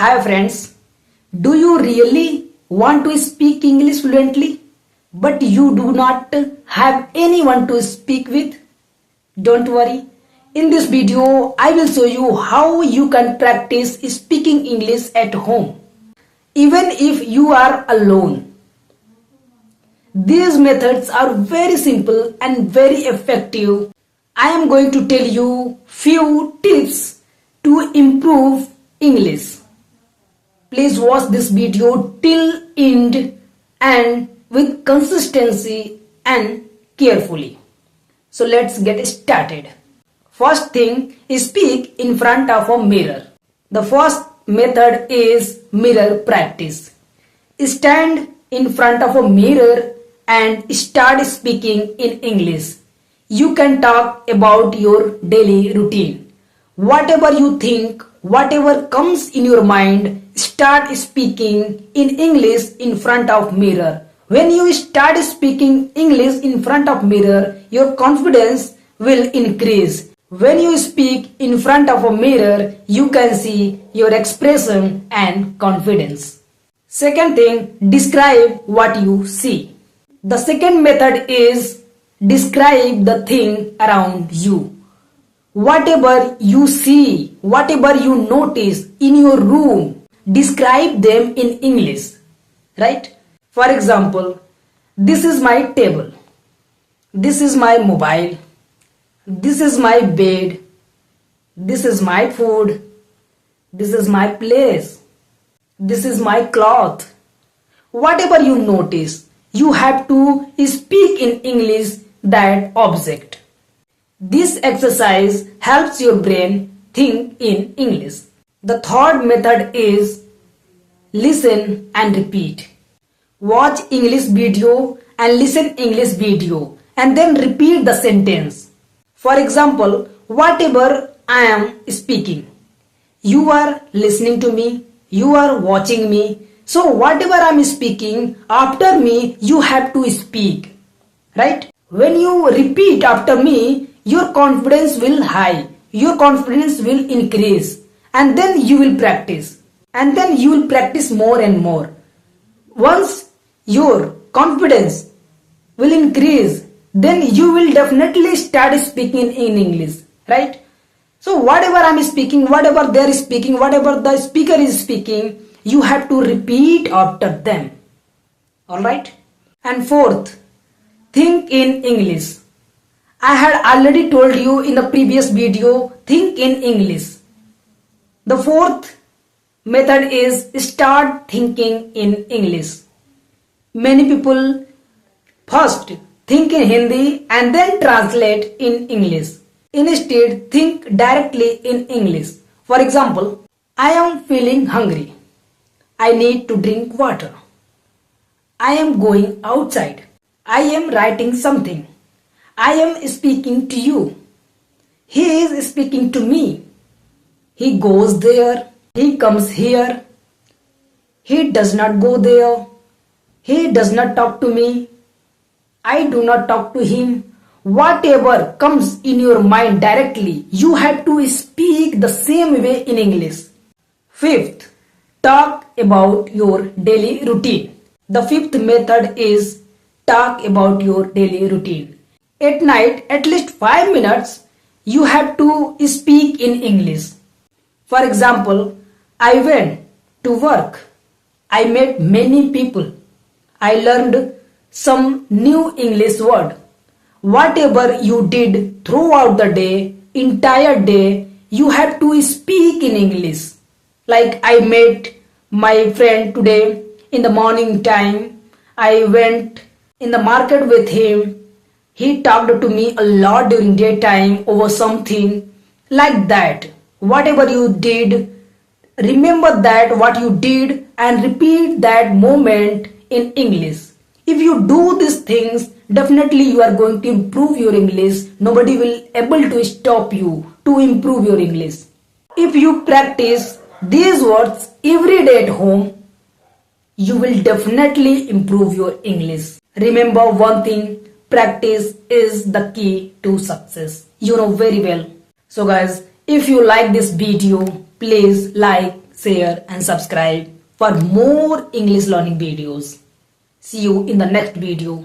Hi friends, do you really want to speak English fluently but you do not have anyone to speak with? Don't worry, in this video I will show you how you can practice speaking English at home even if you are alone. These methods are very simple and very effective. I am going to tell you few tips to improve English. Please watch this video till end and with consistency and carefully. So let's get started. First thing is speak in front of a mirror. The first method is mirror practice. Stand in front of a mirror and start speaking in English. You can talk about your daily routine. Whatever you think, whatever comes in your mind, start speaking in English in front of mirror. When you start speaking English in front of mirror, your confidence will increase. When you speak in front of a mirror, you can see your expression and confidence. Second thing, describe what you see. The second method is describe the thing around you. Whatever you see, whatever you notice in your room, describe them in English, right? For example, this is my table, this is my mobile, this is my bed, this is my food, this is my place, this is my cloth. Whatever you notice, you have to speak in English that object. This exercise helps your brain think in English. The third method is listen and repeat. Watch English video and listen English video and then repeat the sentence. For example, whatever I am speaking, you are listening to me, you are watching me. So whatever I am speaking, after me you have to speak, right? When you repeat after me, your confidence will high, your confidence will increase, and then you will practice, and then you will practice more and more. Once your confidence will increase, then you will definitely start speaking in English, right? So whatever I am speaking, whatever they are speaking, whatever the speaker is speaking, you have to repeat after them. Alright? And fourth, think in English. I had already told you in the previous video, think in English. The fourth method is start thinking in English. Many people first think in Hindi and then translate in English. Instead, think directly in English. For example, I am feeling hungry. I need to drink water. I am going outside. I am writing something. I am speaking to you. He is speaking to me. He goes there. He comes here. He does not go there. He does not talk to me. I do not talk to him. Whatever comes in your mind directly, you have to speak the same way in English. Fifth, talk about your daily routine. The fifth method is talk about your daily routine. At night, at least 5 minutes, you have to speak in English. For example, I went to work. I met many people. I learned some new English word. Whatever you did throughout the day, entire day, you have to speak in English. Like I met my friend today in the morning time. I went in the market with him. He talked to me a lot during daytime over something like that. Whatever you did, remember that what you did and repeat that moment in English. If you do these things, definitely you are going to improve your English. Nobody will able to stop you to improve your English. If you practice these words every day at home, you will definitely improve your English. Remember one thing, practice is the key to success. You know very well. So guys, if you like this video, please like, share and subscribe for more English learning videos. See you in the next video.